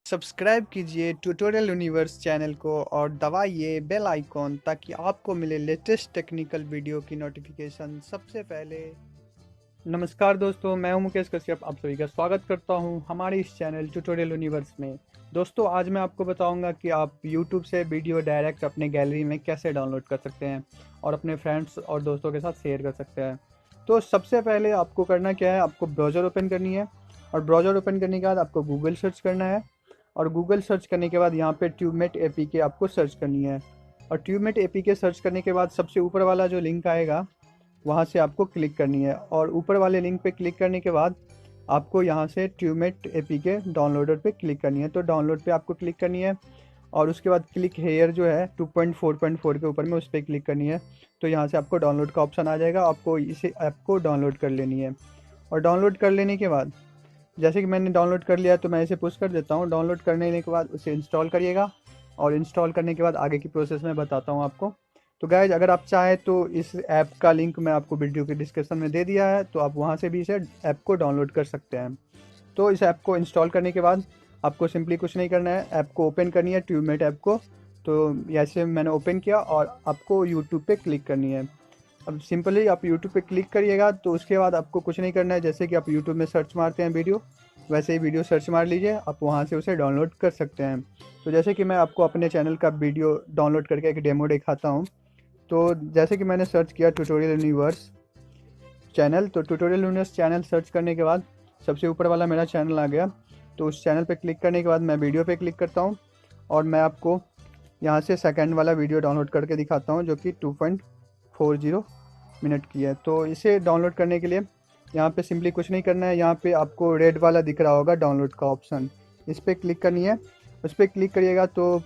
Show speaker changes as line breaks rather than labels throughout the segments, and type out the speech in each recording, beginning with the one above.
Subscribe कीजिए tutorial universe channel को और दबाइए बेल आइकॉन ताकि आपको मिले लेटेस्ट टेक्निकल वीडियो की नोटिफिकेशन सबसे पहले। नमस्कार दोस्तों, मैं हूं मुकेश कश्यप। आप सभी का स्वागत करता हूं हमारे इस चैनल ट्यूटोरियल यूनिवर्स में। दोस्तों, आज मैं आपको बताऊंगा कि आप YouTube से वीडियो डायरेक्ट अपने गैलरी में कैसे डाउनलोड कर सकते हैं और अपने फ्रेंड्स और दोस्तों के साथ शेयर कर सकते हैं। तो सबसे पहले आपको करना क्या है, आपको ब्राउज़र ओपन करनी है और ब्राउज़र ओपन करने के बाद आपको गूगल सर्च करना है और गूगल सर्च करने के बाद यहाँ पे ट्यूबमेट एपीके आपको सर्च करनी है। और ट्यूबमेट एपीके सर्च करने के बाद सबसे ऊपर वाला जो लिंक आएगा वहाँ से आपको क्लिक करनी है और ऊपर वाले लिंक पे क्लिक करने के बाद आपको यहाँ से ट्यूबमेट एपीके डाउनलोडर पे क्लिक करनी है। तो डाउनलोड पे आपको क्लिक करनी है और उसके बाद क्लिक हेयर जो है 2.4.4 के ऊपर में उस पर क्लिक करनी है। तो यहाँ से आपको डाउनलोड का ऑप्शन आ जाएगा, आपको इसे ऐप को डाउनलोड कर लेनी है। और डाउनलोड कर लेने के बाद जैसे कि मैंने डाउनलोड कर लिया तो मैं इसे पुश कर देता हूँ। डाउनलोड करने के बाद उसे इंस्टॉल करिएगा और इंस्टॉल करने के बाद आगे की प्रोसेस में बताता हूँ आपको। तो गाइज, अगर आप चाहें तो इस ऐप का लिंक मैं आपको वीडियो के डिस्क्रिप्शन में दे दिया है, तो आप वहाँ से भी इसे ऐप को डाउनलोड कर सकते हैं। तो इस ऐप को इंस्टॉल करने के बाद आपको सिंपली कुछ नहीं करना है, ऐप को ओपन करनी है, ट्यूबमेट ऐप को। तो ऐसे मैंने ओपन किया और आपको यूट्यूब पे क्लिक करनी है। अब सिंपली आप YouTube पे क्लिक करिएगा तो उसके बाद आपको कुछ नहीं करना है। जैसे कि आप YouTube में सर्च मारते हैं वीडियो, वैसे ही वीडियो सर्च मार लीजिए, आप वहाँ से उसे डाउनलोड कर सकते हैं। तो जैसे कि मैं आपको अपने चैनल का वीडियो डाउनलोड करके एक डेमो दिखाता हूँ। तो जैसे कि मैंने सर्च किया ट्यूटोरियल यूनिवर्स चैनल, तो ट्यूटोरियल यूनिवर्स चैनल सर्च करने के बाद सबसे ऊपर वाला मेरा चैनल आ गया। तो उस चैनल पर क्लिक करने के बाद मैं वीडियो पर क्लिक करता हूँ और मैं आपको यहाँ से सेकेंड वाला वीडियो डाउनलोड करके दिखाता हूँ जो कि 2.40 मिनट की है। तो इसे डाउनलोड करने के लिए यहाँ पे सिंपली कुछ नहीं करना है। यहाँ पे आपको रेड वाला दिख रहा होगा डाउनलोड का ऑप्शन, इस पर क्लिक करनी है। उस पर क्लिक करिएगा तो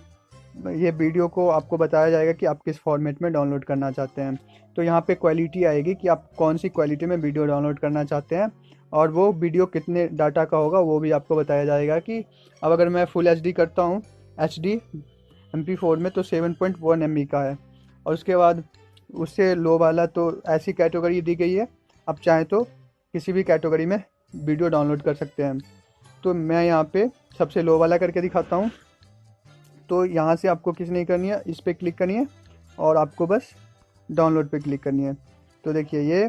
ये वीडियो को आपको बताया जाएगा कि आप किस फॉर्मेट में डाउनलोड करना चाहते हैं। तो यहाँ पे क्वालिटी आएगी कि आप कौन सी क्वालिटी में वीडियो डाउनलोड करना चाहते हैं और वो वीडियो कितने डाटा का होगा वो भी आपको बताया जाएगा। कि अब अगर मैं फुल HD करता हूँ HD MP4 में तो 7.1 MB का है। और उसके बाद उससे लो वाला तो ऐसी कैटेगरी दी गई है, आप चाहें तो किसी भी कैटेगरी में वीडियो डाउनलोड कर सकते हैं। तो मैं यहाँ पे सबसे लो वाला करके दिखाता हूँ। तो यहाँ से आपको किस नहीं करनी है, इस पर क्लिक करनी है और आपको बस डाउनलोड पे क्लिक करनी है। तो देखिए ये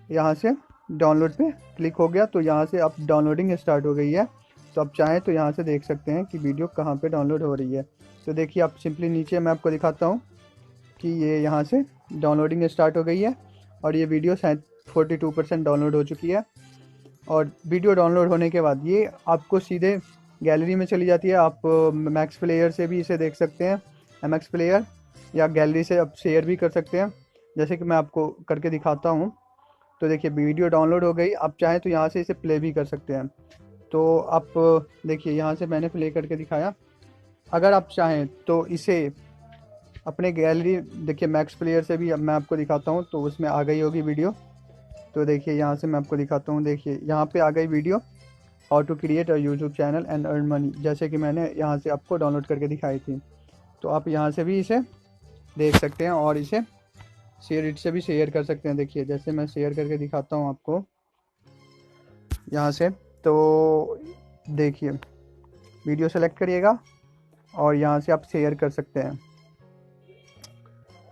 यहाँ से डाउनलोड पे क्लिक हो गया। तो यहाँ से आप डाउनलोडिंग स्टार्ट हो गई है। तो आप चाहें तो यहाँ से देख सकते हैं कि वीडियो कहाँ पे डाउनलोड हो रही है। तो देखिए आप सिंपली नीचे मैं आपको दिखाता हूँ कि ये यहाँ से डाउनलोडिंग स्टार्ट हो गई है और ये वीडियो शायद 42% डाउनलोड हो चुकी है। और वीडियो डाउनलोड होने के बाद ये आपको सीधे गैलरी में चली जाती है। आप मैक्स प्लेयर से भी इसे देख सकते हैं, MX प्लेयर, या गैलरी से आप शेयर भी कर सकते हैं। जैसे कि मैं आपको करके दिखाता हूँ। तो देखिए वीडियो डाउनलोड हो गई, आप चाहें तो यहाँ से इसे प्ले भी कर सकते हैं। तो आप देखिए यहाँ से मैंने प्ले करके दिखाया। अगर आप चाहें तो इसे अपने गैलरी, देखिए मैक्स प्लेयर से भी अब मैं आपको दिखाता हूँ तो उसमें आ गई होगी वीडियो। तो देखिए यहाँ से मैं आपको दिखाता हूँ, देखिए यहाँ पे आ गई video, how to create a YouTube channel and earn money, जैसे कि मैंने यहाँ से आपको डाउनलोड करके दिखाई थी। तो आप यहाँ से भी इसे देख सकते हैं और इसे शेयर से भी शेयर कर सकते हैं। देखिए जैसे मैं शेयर करके दिखाता हूँ आपको यहाँ से। तो देखिए वीडियो सेलेक्ट करिएगा और यहाँ से आप शेयर कर सकते हैं,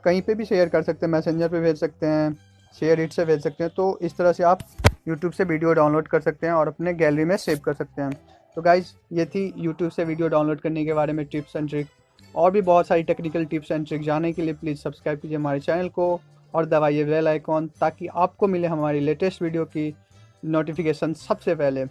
कहीं पे भी शेयर कर सकते हैं, मैसेंजर पे भेज सकते हैं, शेयर इट से भेज सकते हैं। तो इस तरह से आप YouTube से वीडियो डाउनलोड कर सकते हैं और अपने गैलरी में सेव कर सकते हैं। तो गाइज, ये थी YouTube से वीडियो डाउनलोड करने के बारे में टिप्स एंड ट्रिक। और भी बहुत सारी टेक्निकल टिप्स एंड ट्रिक जानने के लिए प्लीज़ सब्सक्राइब कीजिए हमारे चैनल को और दबाइए बेल आइकॉन ताकि आपको मिले हमारी लेटेस्ट वीडियो की नोटिफिकेशन सबसे पहले।